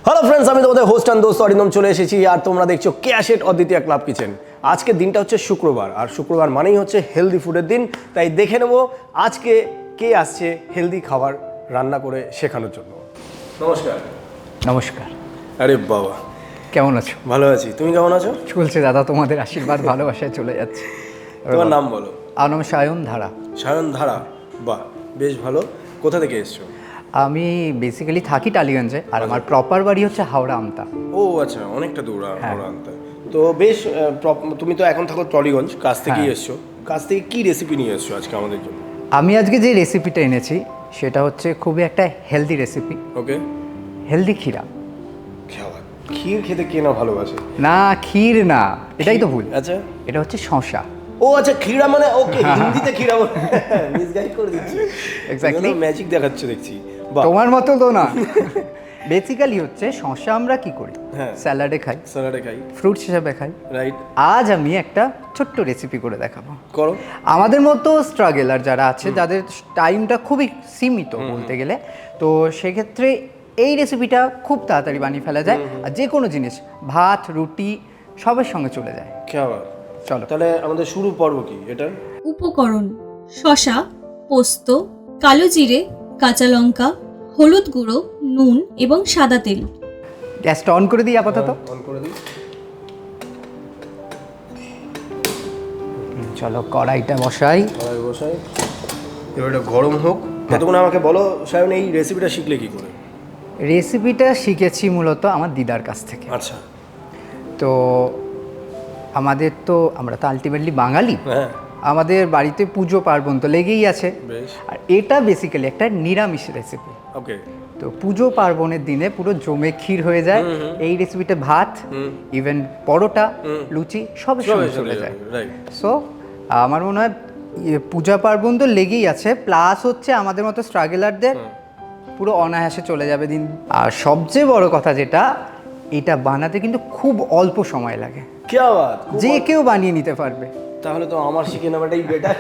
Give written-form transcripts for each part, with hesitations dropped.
Hello friends, আমি তোমাদের host and দোস্ত অরিন্দম চলে এসেছি আর তোমরা দেখছো কেয়া সেট অদ্বিতীয়া ক্লাব কিচেন। আজকের দিনটা হচ্ছে শুক্রবার, আর শুক্রবার মানেই হচ্ছে হেলদি ফুডের দিন। তাই দেখে নেবো আজকে কে আসছে হেলদি খাবার রান্না করে শেখানোর জন্য। নমস্কার। নমস্কার। আরে বাবা, কেমন আছো? ভালো আছি, তুমি কেমন আছো? চলছে দাদা, তোমাদের আশীর্বাদ ভালোবাসায় চলে যাচ্ছে। তোমার নাম বলো। আমার নাম সায়ন ধারা। সায়ন ধারা, বাহ বেশ ভালো। কোথা থেকে এসছো? আমি বেসিক্যালি থাকি টালিগঞ্জে, আর আমার প্রপার বাড়ি হচ্ছে হাওড়া আমতা। ও আচ্ছা, অনেকটা দূর হাওড়া আনতে। তো বেশ, তুমি তো এখন থাকো টলিগঞ্জ, কাছ থেকেই এসছো। কাছ থেকে কি রেসিপি নিয়ে এসছো আজকে আমাদের জন্য? আমি আজকে যে রেসিপিটা এনেছি সেটা হচ্ছে খুবই একটা হেলদি রেসিপি। ওকে। হেলদি ক্ষীরা। ক্ষীর খেতে কে না ভালোবাসে? না, ক্ষীর না, এটাই তো ভুল। আচ্ছা, এটা হচ্ছে শসা। ও আচ্ছা, ক্ষীরা মানে ওকে, হিন্দিতে ক্ষীরা বলে মিসগাইড করে দিচ্ছি। এক্স্যাক্টলি, ম্যাজিক দেখাচ্ছে দেখছি। তোমার মতো তো না। বেসিক্যালি হচ্ছে শসা আমরা কি করি, স্যালাডে খাই, ফ্রুটস হিসেবে খাই। রাইট। আজ আমি একটা ছোট্ট রেসিপি করে দেখাবো। করো। আমাদের মতো স্ট্রাগলার যারা আছে, যাদের টাইমটা খুবই সীমিত বলতে গেলে, তো সেক্ষেত্রে এই রেসিপিটা খুব তাড়াতাড়ি বানিয়ে ফেলা যায়। আর যে কোনো জিনিস, ভাত রুটি সবের সঙ্গে চলে যায়। চলো তাহলে আমাদের শুরু পর্ব কি এটা? উপকরণ: শসা, পোস্ত, কালো জিরে, কাঁচা লঙ্কা, হলুদ গুঁড়ো, নুন এবং সাদা তেল। গ্যাসটা অন করে দিই আপাতত। অন করে দিই। চলো কড়াইটা বসাই। এবার এটা গরম হোক। ততক্ষণ আমাকে বলো সায়ন, এই রেসিপিটা শিখলে কি করে? রেসিপিটা শিখেছি মূলত আমার দিদার কাছ থেকে। আচ্ছা। তো আমরা তো আলটিমেটলি বাঙালি। হ্যাঁ। আমাদের বাড়িতে পুজো পার্বণ তো লেগেই আছে। আর এটা বেসিক্যালি একটা নিরামিষ রেসিপি। ওকে। তো পুজো পার্বণের দিনে পুরো জমে ক্ষীর হয়ে যায়। এই রেসিপিতে ভাত, ইভেন পরোটা, লুচি সবের সঙ্গে চলে যায়। সো আমার মনে হয় পূজা পার্বণ তো লেগেই আছে, প্লাস হচ্ছে আমাদের মতো স্ট্রাগলারদের পুরো অনায়াসে চলে যাবে দিন। আর সবচেয়ে বড় কথা যেটা, এটা বানাতে কিন্তু খুব অল্প সময় লাগে। যে কেউ বানিয়ে নিতে পারবে। তাহলে তো আমার শিখে নেওয়াটাই বেটার।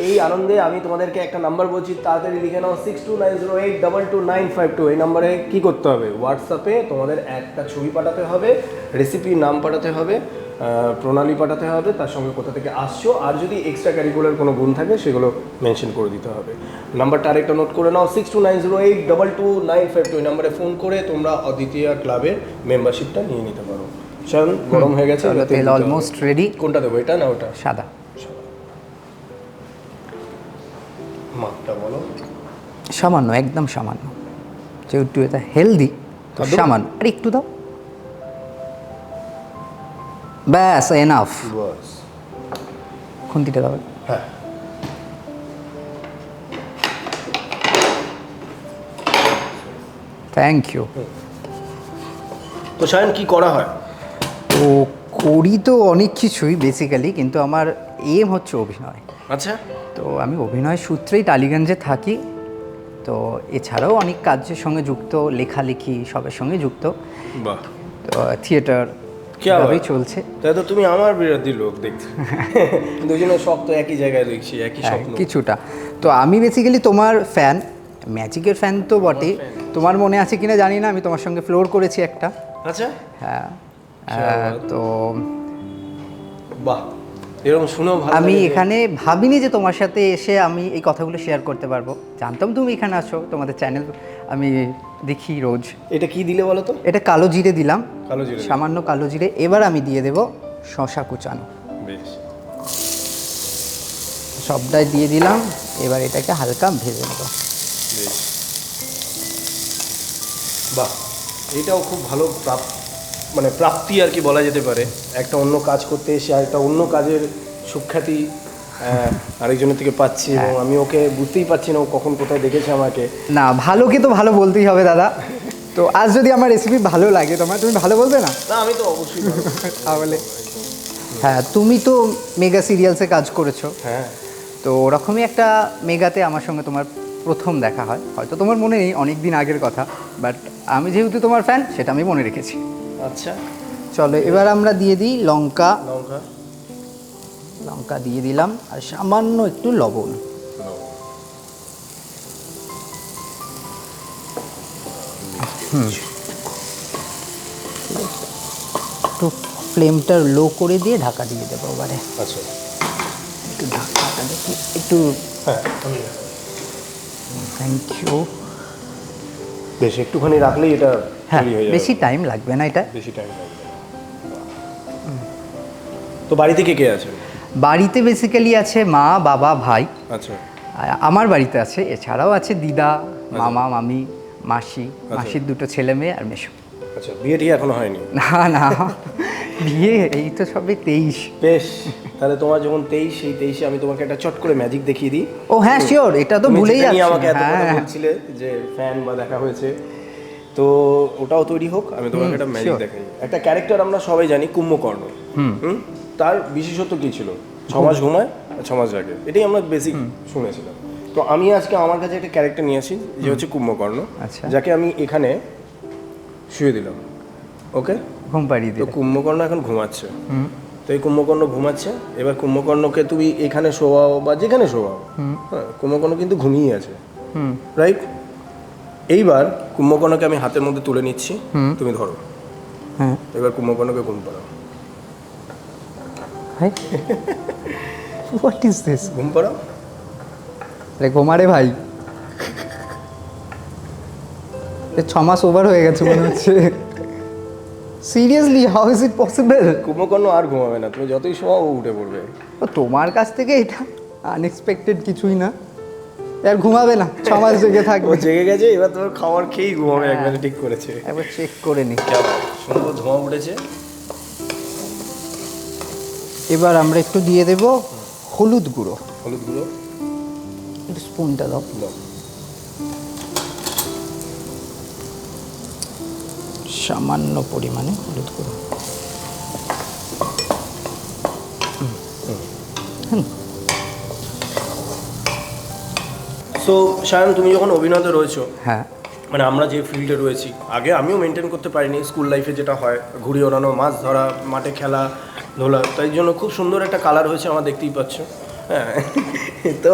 এই আনন্দে আমি তোমাদেরকে একটা নাম্বার বলছি, তাড়াতাড়ি লিখে নাও 6290822952। এই নাম্বারে কি করতে হবে? হোয়াটসঅ্যাপে তোমাদের একটা ছবি পাঠাতে হবে, রেসিপির নাম পাঠাতে হবে, প্রণালী পাঠাতে হবে, তার সঙ্গে কোথা থেকে আসছো, আর যদি এক্সট্রা ক্যারিকুলার কোনো গুণ থাকে সেগুলো মেনশন করে দিতে হবে। নাম্বারটা আরেকটা নোট করে নাও, 6290822952। এই নাম্বারে ফোন করে তোমরা অদ্বিতীয়া ক্লাবের মেম্বারশিপটা নিয়ে নিতে পারো। চল, গরম হয়ে গেছে, তেল অলমোস্ট রেডি। কোনটা দেবো, এটা না ওটা? সাদা। মাপটা বলো। সামান্য, একদম সামান্য, যেহেতু এটা হেলদি তো সামান্য। আর একটু দাও, ব্যাস এনাফ। খুন্তিটা দাও। হ্যাঁ। Thank you. তো সায়ন, কি করা হয়? তো করি তো অনেক কিছুই বেসিক্যালি, কিন্তু আমার এম হচ্ছে অভিনয়। আচ্ছা। তো আমি অভিনয় সূত্রেই টালিগঞ্জে থাকি। তো এছাড়াও অনেক কাজের সঙ্গে যুক্ত, লেখালেখি সবের সঙ্গে যুক্ত। বাহ। তো থিয়েটার ভাবেই চলছে। তাই তো তুমি আমার বিরোধী লোক দেখছি। দুজনের সব তো একই জায়গায় দেখছি, একই স্বপ্ন কিছুটা। তো আমি বেসিক্যালি তোমার ফ্যান, ম্যাজিকের ফ্যান তো বটে। তোমার মনে আছে কিনা জানি না, আমি তোমার সঙ্গে ফ্লোর করেছি একটা। আচ্ছা। হ্যাঁ। তো বাহ, এরকম শুনেও ভালো। আমি এখানে ভাবিনি যে তোমার সাথে এসে আমি এই কথাগুলো শেয়ার করতে পারবো। জানতাম তুমি এখানে আছো, তোমাদের চ্যানেল আমি দেখি রোজ। এটা কি দিলে বলো তো? এটা কালো জিরে দিলাম, কালো জিরে, সামান্য কালো জিরে। এবার আমি দিয়ে দেব শসা কুচানো। বেশ। সবটাই দিয়ে দিলাম। এবার এটাকে হালকা ভেজে নেব। বেশ। বাহ, এটাও খুব ভালো প্রাপ্তি আর কি বলা যেতে পারে। একটা অন্য কাজ করতে এসে আর একটা অন্য কাজের সুখ্যাতি আরেকজনের থেকে পাচ্ছি, এবং আমি ওকে বুঝতেই পারছি না ও কখন কোথায় দেখেছে আমাকে। না, ভালোকে তো ভালো বলতেই হবে দাদা। তো আজ যদি আমার রেসিপি ভালো লাগে তোমার, তুমি ভালো বলবে না? না, আমি তো অবশ্যই তাহলে হ্যাঁ, তুমি তো মেগা সিরিয়ালসে কাজ করেছো। হ্যাঁ। তো ওরকমই একটা মেগাতে আমার সঙ্গে তোমার প্রথম দেখা হয়। হয়তো তোমার মনে নেই, অনেক দিন আগের কথা, বাট আমি যেহেতু তোমার ফ্যান সেটা আমি মনে রেখেছি। আচ্ছা। চলো এবার আমরা দিয়ে দিই লঙ্কা। লঙ্কা দিয়ে দিলাম, আর সামান্য একটু লবণ। একটু ফ্লেমটা লো করে দিয়ে ঢাকা দিয়ে দেবো এবারে। আচ্ছা, একটু ঢাকাটা দেখি একটু। হ্যাঁ থ্যাংক ইউ। বেশ একটুখানি রাখলেই এটা হ্যাঁ, তৈরি হয়ে যাবে। বেশি টাইম লাগবে না এটা। বেশি টাইম লাগবে না। তো বাড়িতে কে কে আছে? বাড়িতে বেসিক্যালি আছে মা, বাবা, ভাই। আচ্ছা, আমার বাড়িতে আছে, এছাড়াও আছে দিদা, মামা, মামি, মাসি, মাসির 2 ছেলে মেয়ে আর মেশো। আচ্ছা, বিয়ে ঠিক এখনো হয়নি? না না, বিয়ে এই তো সবে 23। বেশ, তাহলে তোমার যখন 23, সেই 23-এ আমি তোমাকে একটা চট করে ম্যাজিক দেখিয়ে দিই। ও হ্যাঁ শিওর, এটা তো ভুলেই তুমি যেটা নিয়ে যাচ্ছি। আমাকে এত কথা হ্যাঁ বলছিলে যে ফ্যান বা দেখা হয়েছে, তো ওটাও তৈরি হোক, আমি তোমাকে একটা ম্যাজিক দেখাই। একটা ক্যারেক্টার আমরা সবাই জানি, কুম্ভকর্ণ। তার বিশেষত্ব কি ছিল? 6 মাস ঘুমায় আর 6 মাস জাগে, এটাই আমরা বেসিক শুনেছিলাম। তো আমি আজকে আমার কাছে একটা ক্যারেক্টার নিয়ে আসি, যে হচ্ছে কুম্ভকর্ণ, আচ্ছা। যাকে আমি এখানে শুয়ে দিলাম। ওকে, ঘুম পাড়িয়ে তো দিলে। কুম্ভকর্ণ এখন ঘুমাচ্ছে। তো এই কুম্ভকর্ণ ঘুমাচ্ছে, এবার কুম্ভকর্ণকে তুমি এখানে শোয়াও বা যেখানে শোয়াও, হ্যাঁ, কুম্ভকর্ণ কিন্তু ঘুমিয়ে আছে, রাইট? এইবার কুম্ভকর্ণকে আমি হাতের মধ্যে তুলে নিচ্ছি, তুমি ধরো। হ্যাঁ, এবার কুম্ভকর্ণকে ঘুম পাড়াও। What is this? ঘুম পাড়াও। আরে ঘুমারে ভাই, 6 মাস ওভার হয়ে গেছে মনে হচ্ছে। Seriously, how is it possible? Kumbhakarna আর ঘুমাবে না, তুমি যতই শোয়াও ও উঠে পড়বে। তোমার কাছ থেকে এটা আনএক্সপেক্টেড কিছুই না। আর ঘুমাবে না, 6 মাস জেগে ও থাকবে। জেগে গেছে, এবার তোমার খাবার খেয়েই ঘুমাবে, একবারে ঠিক করেছে। একবার চেক করে নি। সুন্দর ধোঁয়া উঠেছে। এবার আমরা একটু দিয়ে দেব হলুদ গুঁড়ো। হলুদ গুঁড়ো একটু স্পুনটা দাও। দাও। সামান্য পরিমাণে হলুদ গুঁড়ো। সো সায়ন, তুমি যখন অভিনয়তে রয়েছো, হ্যাঁ, মানে আমরা যে ফিল্ডে রয়েছি, আগে আমিও মেনটেন করতে পারিনি স্কুল লাইফে যেটা হয়, ঘুড়ি ওড়ানো, মাছ ধরা, মাঠে খেলা ধোলা, তাই জন্য খুব সুন্দর একটা কালার হয়েছে আমার, দেখতেই পাচ্ছ। হ্যাঁ, তো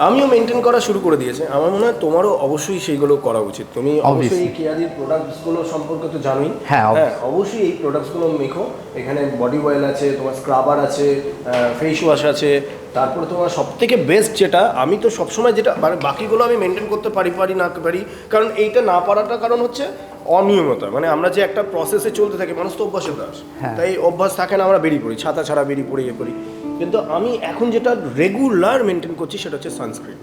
আমিও মেনটেন করা শুরু করে দিয়েছে। আমার মনে হয় তোমারও অবশ্যই সেইগুলো করা উচিত। তুমি অবশ্যই এই কেয়াদির প্রোডাক্টসগুলো সম্পর্কে তো জানোই। হ্যাঁ, অবশ্যই এই প্রোডাক্টসগুলো মেখো। এখানে বডি অয়েল আছে, তোমার স্ক্রাবার আছে, ফেস ওয়াশ আছে, তারপরে তোমার সবথেকে বেস্ট যেটা, আমি তো সবসময় যেটা, মানে বাকিগুলো আমি মেনটেন করতে পারি না পারি, কারণ এইটা না পারাটা কারণ হচ্ছে অনিয়মতা। মানে আমরা যে একটা প্রসেসে চলতে থাকি, মানুষ তো অভ্যাসের দাস, তাই অভ্যাস থাকে না, আমরা বেরিয়ে পড়ি, ছাতা ছাড়া বেরিয়ে পড়ে করি। কিন্তু আমি এখন যেটা রেগুলার মেনটেন করছি সেটা হচ্ছে সানস্ক্রিন।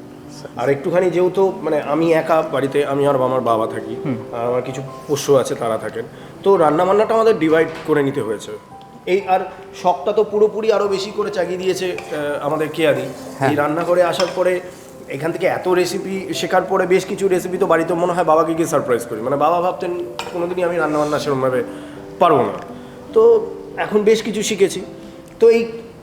আর একটুখানি যেহেতু মানে আমি একা বাড়িতে, আমি আর আমার বাবা থাকি, আর আমার কিছু পোষ্য আছে, তারা থাকেন, তো রান্নাবান্নাটা আমাদের ডিভাইড করে নিতে হয়েছে। এই আর শখটা তো পুরোপুরি আরও বেশি করে চাগিয়ে দিয়েছে আমাদের কেয়াদি। এই রান্নাঘরে আসার পরে এখান থেকে এত রেসিপি শেখার পরে বেশ কিছু রেসিপি তো বাড়িতে মনে হয় বাবাকে গিয়ে সারপ্রাইজ করি। মানে বাবা ভাবতেন কোনোদিনই আমি রান্নাবান্না সেরকমভাবে পারবো না, তো এখন বেশ কিছু শিখেছি। তো এই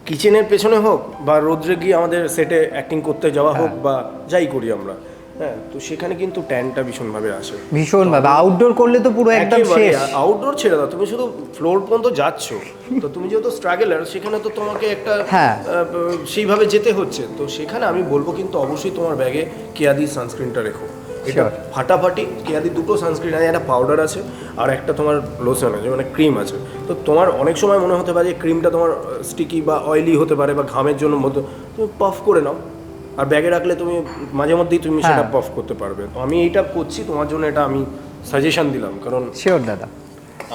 কিচেনের পেছনে হোক বা রোদ্রে গিয়ে আমাদের সেটে অ্যাক্টিং করতে যাওয়া হোক বা যাই করি আমরা, হ্যাঁ, তো সেখানে কিন্তু ট্যানটা ভীষণভাবে আসে। ভীষণভাবে আউটডোর করলে তো পুরো একদম শেষ। আউটডোর ছেড়ে দাও, তুমি শুধু ফ্লোর পর্যন্ত যাচ্ছ, তো তুমি যেহেতু স্ট্রাগলার, সেখানে তো তোমাকে একটা সেইভাবে যেতে হচ্ছে। তো সেখানে আমি বলবো কিন্তু অবশ্যই তোমার ব্যাগে কেয়াদি সানস্ক্রিনটা রেখো। এটা ফাটাফাটি কেয়াদি 2টো সানস্ক্রিন আছে, একটা পাউডার আছে আর একটা তোমার লোশন আছে, মানে ক্রিম আছে। তো তোমার অনেক সময় মনে হতে পারে যে ক্রিমটা তোমার স্টিকি বা অয়েলি হতে পারে বা ঘামের জন্য মধ্যে, তুমি পাফ করে নাও, আর ব্যাগে রাখলে তুমি মাঝে মধ্যেই তুমি সেটা পাফ করতে পারবে। তো আমি এইটা করছি তোমার জন্য, এটা আমি সাজেশন দিলাম, কারণ শিওর দাদা,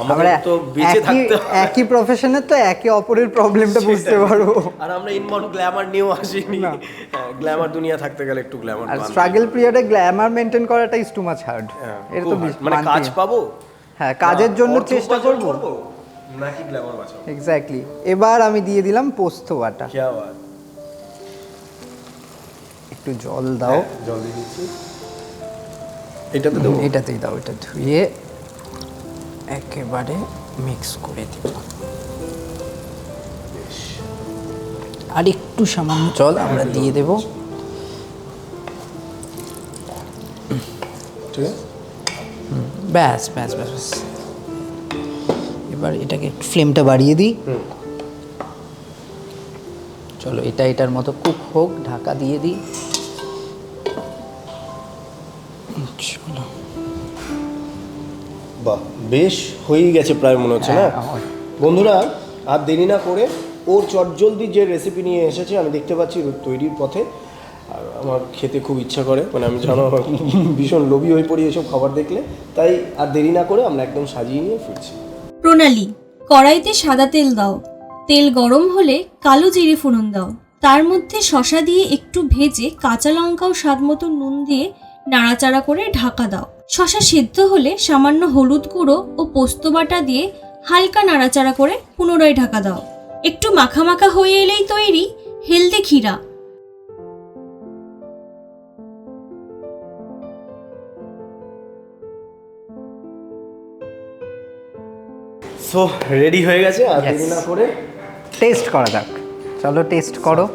আমরা তো বেঁচে থাকতে একই প্রফেশনে তো একে অপরের প্রবলেমটা বুঝতে পারবো। আর আমরা ইনবাউন্ড গ্ল্যামার নিয়েও আসিনি, গ্ল্যামার দুনিয়া থাকতে গেলে একটু গ্ল্যামার, আর স্ট্রাগল পিরিয়ডে গ্ল্যামার মেইনটেইন করাটা ইজ টু মাচ হার্ড। এটা তো মানে কাজ পাবো, হ্যাঁ, কাজের জন্য চেষ্টা করব নাকি গ্ল্যামার বাঁচাবো। এক্স্যাক্টলি। এবার আমি দিয়ে দিলাম পোস্ত বাটা। একটু জল দাও। জল দিয়ে দিচ্ছি, এটাতে দেবো, এটাতেই দাও। এটা ধুয়ে একেবারে মিক্স করে দিব। আর একটু সামান্য জল আমরা দিয়ে দেব। ব্যাস ব্যাস ব্যাস ব্যাস। এবার এটাকে একটু ফ্লেমটা বাড়িয়ে দিই। চলো, এটা এটার মতো কুক হোক, ঢাকা দিয়ে দিই। চলো, বাহ, বেশ হয়েই গেছে প্রায় মনে হচ্ছে না? বন্ধুরা আর দেরি না করে ওর চটজলদি যে রেসিপি নিয়ে এসেছে আমি দেখতে পাচ্ছি তৈরির পথে। আর আমার খেতে খুব ইচ্ছা করে, মানে আমি জানো ভীষণ লোভী হয়ে পড়ি এসব খাবার দেখলে। তাই আর দেরি না করে আমরা একদম সাজিয়ে নিয়ে ফিরছি। প্রণালী: কড়াইতে সাদা তেল দাও, তেল গরম হলে কালো জিরে ফোড়ন দাও, তার মধ্যে শসা দিয়ে একটু ভেজে কাঁচা লঙ্কা ও স্বাদ মতো নুন দিয়ে নাড়াচাড়া করে ঢাকা দাও। শসা সিদ্ধ হলে সামান্য হলুদ গুঁড়ো ও পোস্ত বাটা দিয়ে হালকা নাড়াচাড়া করে পুনরায় ঢাকা দাও। একটু মাখা মাখা হয়ে এলেই তৈরি হেলদি ক্ষীরা। সো রেডি হয়ে গেছে, আর দেরি না করে টেস্ট করা যাক। চলো টেস্ট করো।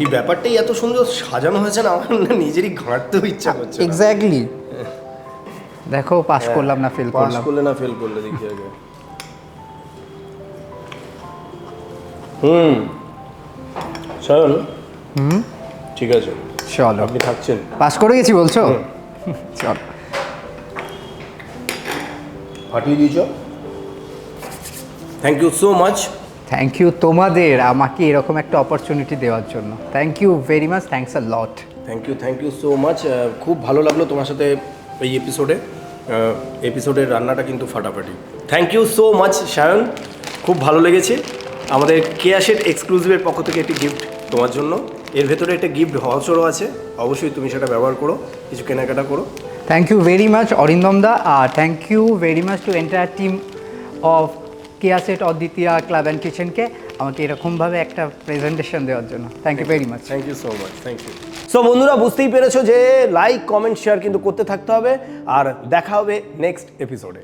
এই ব্যাপারটাই এত সুন্দর সাজানো হয়েছে না, আমার নিজেরই ঘাঁটতেও ইচ্ছা করছে। এক্স্যাক্টলি। দেখো পাস করলাম না ফেল করলাম। পাস করলে না ফেল করলে দেখি আগে। চল ঠিক আছে, চলো। আপনি থাকছেন? পাস করে গেছি বলছো? চল। ফাটিয়ে দিয়েছ। Thank you so much. Thank you তোমাদের আমাকে এরকম একটা অপরচুনিটি দেওয়ার জন্য। Thank you very much, thanks a lot. Thank you so much. খুব ভালো লাগলো তোমার সাথে এই এপিসোডের রান্নাটা কিন্তু ফাটাফাটি। Thank you so much Sayan, খুব ভালো লেগেছে। আমাদের কেয়া সেথ এক্সক্লুসিভের পক্ষ থেকে একটি গিফট তোমার জন্য। এর ভেতরে একটা গিফট ভাউচারও আছে, অবশ্যই তুমি সেটা ব্যবহার করো, কিছু কেনাকাটা করো। Thank you very much Arindam da, আর thank you very much to entire team of Keya Seth অদ্বিতীয়া ক্লাব অ্যান্ড কিচেনকে আমাকে এরকমভাবে একটা প্রেজেন্টেশন দেওয়ার জন্য। Thank you very much. Thank you so much. Thank you. So বন্ধুরা বুঝতেই পেরেছো যে লাইক কমেন্ট শেয়ার কিন্তু করতে থাকতে হবে, আর দেখা হবে নেক্সট এপিসোডে।